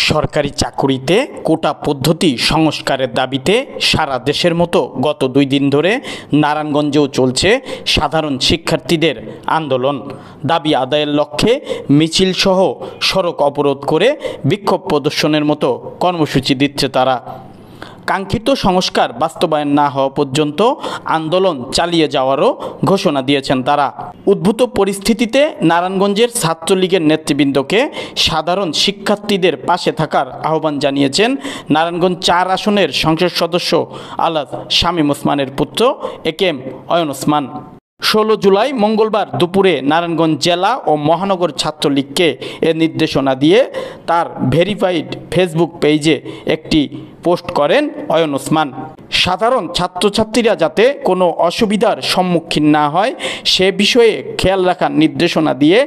সরকারি চাকুরিতে কোটা পদ্ধতি সংস্কারের দাবিতে সারা দেশের মতো গত 2 দিন ধরে নারায়ণগঞ্জেও চলছে সাধারণ শিক্ষার্থীদের আন্দোলন। দাবি আদায়ের লক্ষ্যে মিছিলসহ সড়ক অবরোধ করে বিক্ষোভ প্রদর্শনের মতো কর্মসূচি দিচ্ছে তারা। কাঙ্ক্ষিত সংস্কার বাস্তবায়ন না হওয়া পর্যন্ত আন্দোলন চালিয়ে যাওয়ারও ঘোষণা দিয়েছেন তারা। উদ্ভূত পরিস্থিতিতে নারায়ণগঞ্জের ছাত্রলীগের নেতৃবৃন্দকে সাধারণ শিক্ষার্থীদের পাশে থাকার আহ্বান জানিয়েছেন নারায়ণগঞ্জ 4 আসনের সংসদ সদস্য আলহাজ শামীম ওসমানের পুত্র একেএম অয়ন ওসমান। 16 জুলাই মঙ্গলবার দুপুরে নারায়ণগঞ্জ জেলা ও মহানগর ছাত্রলীগকে এ নির্দেশনা দিয়ে তার ভেরিফাইড ফেসবুক পেজে একটি পোস্ট করেন অয়ন ওসমান। সাধারণ ছাত্রছাত্রীরা যাতে কোনো অসুবিধার সম্মুখীন না হয় সে বিষয়ে খেয়াল রাখার নির্দেশনা দিয়ে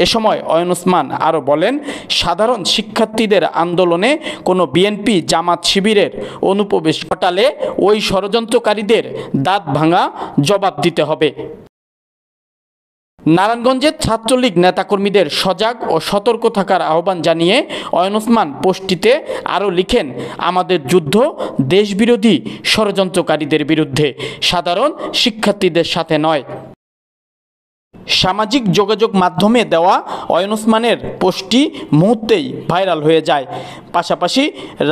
এ সময় অয়ন ওসমান আরও বলেন, সাধারণ শিক্ষার্থীদের আন্দোলনে কোনো বিএনপি জামাত শিবিরের অনুপ্রবেশ ঘটালে ওই ষড়যন্ত্রকারীদের দাঁত ভাঙা জবাব দিতে হবে। নারায়ণগঞ্জের ছাত্রলীগ নেতাকর্মীদের সজাগ ও সতর্ক থাকার আহ্বান জানিয়ে অয়ন ওসমান পোস্টটিতে আরও লিখেন, আমাদের যুদ্ধ দেশবিরোধী ষড়যন্ত্রকারীদের বিরুদ্ধে, সাধারণ শিক্ষার্থীদের সাথে নয়। সামাজিক যোগাযোগ মাধ্যমে দেওয়া অয়ন ওসমানের পোস্টটি মুহূর্তেই ভাইরাল হয়ে যায়। পাশাপাশি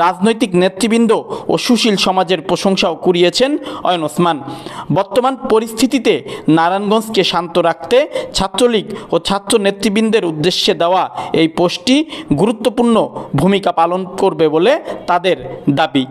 রাজনৈতিক নেতৃবৃন্দ ও সুশীল সমাজের প্রশংসাও কুড়িয়েছেন অয়ন ওসমান। বর্তমান পরিস্থিতিতে নারায়ণগঞ্জকে শান্ত রাখতে ছাত্রলীগ ও ছাত্র নেতৃবৃন্দের উদ্দেশ্যে দেওয়া এই পোস্টটি গুরুত্বপূর্ণ ভূমিকা পালন করবে বলে তাদের দাবি।